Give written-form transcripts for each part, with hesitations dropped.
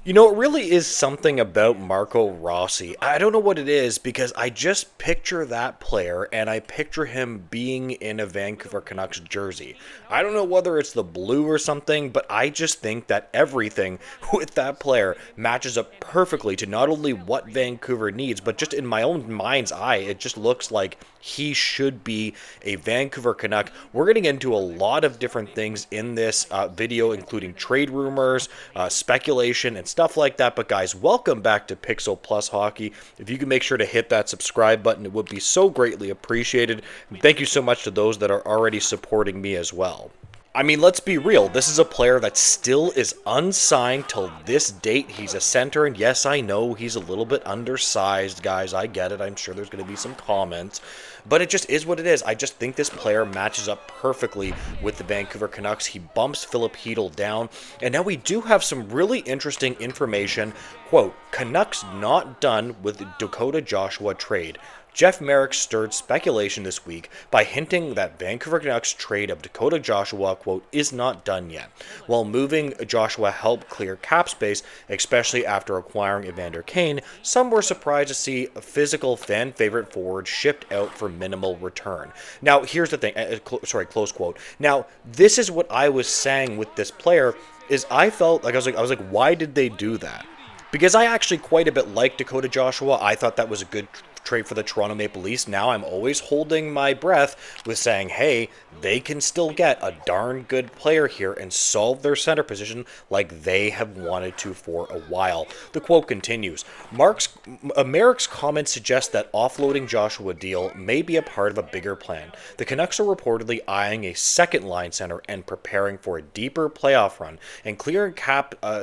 You know, it really is something about Marco Rossi. I don't know what it is because I just picture that player and I picture him being in a Vancouver Canucks jersey. I don't know whether it's the blue or something, but I just think that everything with that player matches up perfectly to not only what Vancouver needs, but just in my own mind's eye, it just looks like he should be a Vancouver Canuck. We're getting into a lot of different things in this video, including trade rumors, speculation, and stuff like that. But guys, welcome back to Pixel Plus Hockey. If you can make sure to hit that subscribe button, it would be so greatly appreciated. And thank you so much to those that are already supporting me as well. I mean, let's be real. This is a player that still is unsigned till this date. He's a center, and yes, I know he's a little bit undersized, guys. I get it. I'm sure there's going to be some comments, but it just is what it is. I just think this player matches up perfectly with the Vancouver Canucks. He bumps Philip Hedl down, and now we do have some really interesting information. Quote, Canucks not done with Dakota Joshua trade. Jeff Merrick stirred speculation this week by hinting that Vancouver Canucks trade of Dakota Joshua, quote, is not done yet. While moving Joshua helped clear cap space, especially after acquiring Evander Kane, some were surprised to see a physical fan favorite forward shipped out for minimal return. Now, here's the thing, close quote. Now, this is what I was saying with this player, is I felt like, I was like, why did they do that? Because I actually quite a bit like Dakota Joshua. I thought that was a good trade for the Toronto Maple Leafs. Now I'm always holding my breath with saying, hey, they can still get a darn good player here and solve their center position like they have wanted to for a while. The quote continues, Merrick's comments suggest that offloading Joshua deal may be a part of a bigger plan. The Canucks are reportedly eyeing a second line center and preparing for a deeper playoff run, and clearing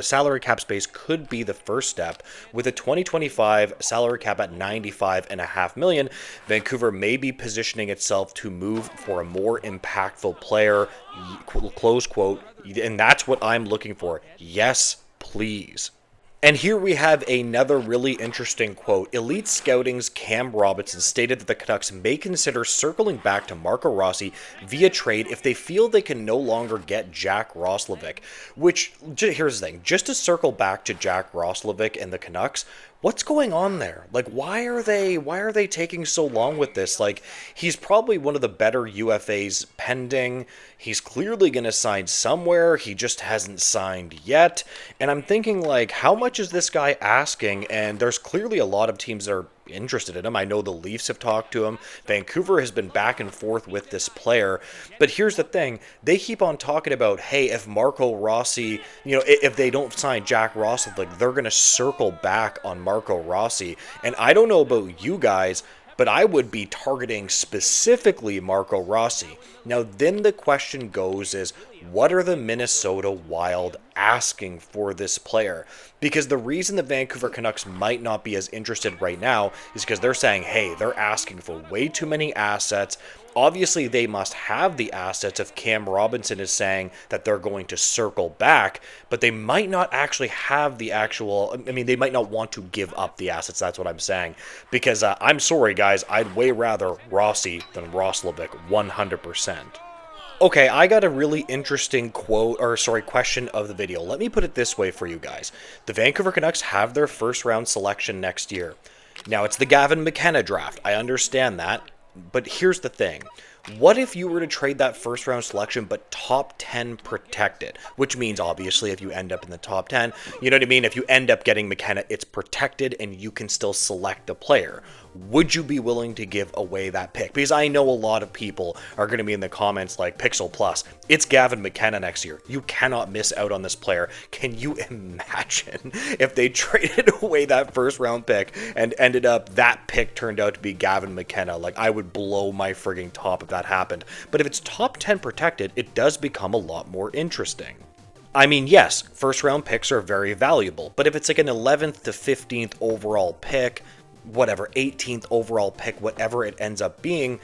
salary cap space could be the first step. With a 2025 salary cap at $95.5 million, Vancouver may be positioning itself to move for a more impactful player, close quote, and that's what I'm looking for. Yes, please. And here we have another really interesting quote. Elite Scouting's Cam Robinson stated that the Canucks may consider circling back to Marco Rossi via trade if they feel they can no longer get Jack Roslovic. Which, here's the thing, just to circle back to Jack Roslovic and the Canucks, what's going on there? Like, why are they taking so long with this? Like, he's probably one of the better UFAs pending. He's clearly going to sign somewhere. He just hasn't signed yet. And I'm thinking, like, how much is this guy asking? And there's clearly a lot of teams that are interested in him. I know the Leafs have talked to him. Vancouver has been back and forth with this player. But here's the thing. They keep on talking about, hey, if Marco Rossi, if they don't sign Jack Roslovic, like, they're going to circle back on Marco Rossi. And I don't know about you guys, but I would be targeting specifically Marco Rossi. Now, then the question goes is, what are the Minnesota Wild asking for this player? Because the reason the Vancouver Canucks might not be as interested right now is because they're saying, hey, they're asking for way too many assets. Obviously, they must have the assets if Cam Robinson is saying that they're going to circle back, but they might not actually have the actual, they might not want to give up the assets, that's what I'm saying. Because I'm sorry, guys, I'd way rather Rossi than Roslovic, 100%. Okay, I got a really interesting question of the video. Let me put it this way for you guys. The Vancouver Canucks have their first round selection next year. Now, it's the Gavin McKenna draft. I understand that. But here's the thing. What if you were to trade that first round selection but top 10 protected? Which means, obviously, if you end up in the top 10, you know what I mean? If you end up getting McKenna, it's protected and you can still select a player. Would you be willing to give away that pick? Because I know a lot of people are going to be in the comments like, Pixel Plus, it's Gavin McKenna next year. You cannot miss out on this player. Can you imagine if they traded away that first round pick and ended up, that pick turned out to be Gavin McKenna? Like, I would blow my frigging top if that happened. But if it's top 10 protected, it does become a lot more interesting. I mean, yes, first round picks are very valuable, but if it's like an 11th to 15th overall pick, whatever, 18th overall pick, whatever it ends up being,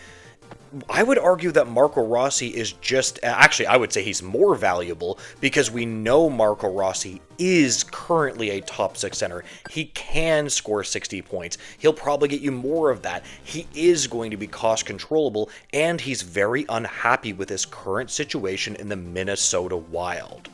I would argue that Marco Rossi is just, actually, I would say he's more valuable because we know Marco Rossi is currently a top 6 center. He can score 60 points. He'll probably get you more of that. He is going to be cost controllable, and he's very unhappy with his current situation in the Minnesota Wild.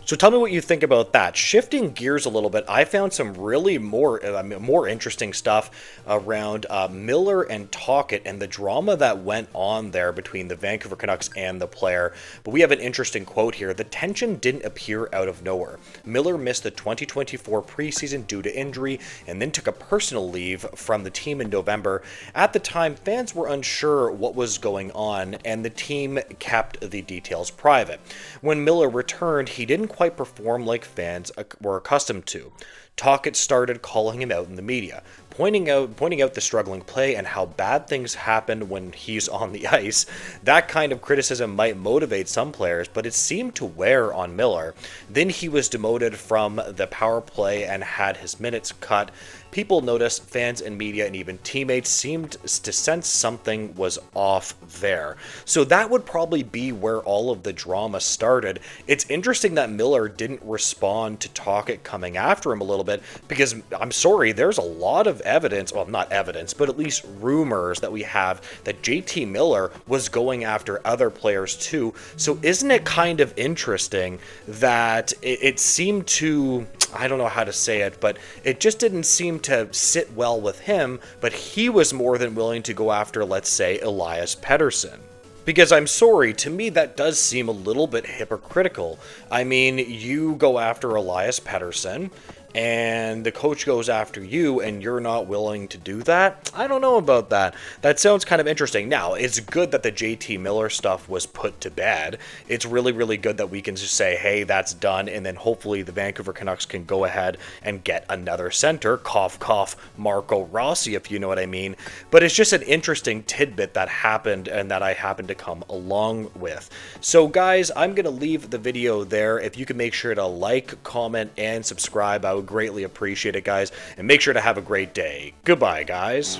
So tell me what you think about that. Shifting gears a little bit, I found some really more interesting stuff around Miller and Tocchet and the drama that went on there between the Vancouver Canucks and the player. But we have an interesting quote here. The tension didn't appear out of nowhere. Miller missed the 2024 preseason due to injury and then took a personal leave from the team in November. At the time, fans were unsure what was going on, and the team kept the details private. When Miller returned, he didn't quite perform like fans were accustomed to. Tocchet started calling him out in the media, pointing out the struggling play and how bad things happen when he's on the ice. That kind of criticism might motivate some players, but it seemed to wear on Miller. Then he was demoted from the power play and had his minutes cut. People noticed, fans and media and even teammates seemed to sense something was off there. So that would probably be where all of the drama started. It's interesting that Miller didn't respond to Tocchet coming after him a little bit, because I'm sorry, there's a lot of evidence, well, not evidence, but at least rumors that we have that JT Miller was going after other players too. So isn't it kind of interesting that it seemed to, I don't know how to say it, but it just didn't seem to sit well with him, but he was more than willing to go after, let's say, Elias Pettersson. Because I'm sorry, to me that does seem a little bit hypocritical. I mean, you go after Elias Pettersson, and the coach goes after you, and you're not willing to do that? I don't know about that. That sounds kind of interesting. Now, it's good that the JT Miller stuff was put to bed. It's really, really good that we can just say, hey, that's done, and then hopefully the Vancouver Canucks can go ahead and get another center. Cough, cough, Marco Rossi, if you know what I mean. But it's just an interesting tidbit that happened and that I happened to come along with. So, guys, I'm going to leave the video there. If you can make sure to like, comment, and subscribe, I would greatly appreciate it, guys, and make sure to have a great day. Goodbye, guys.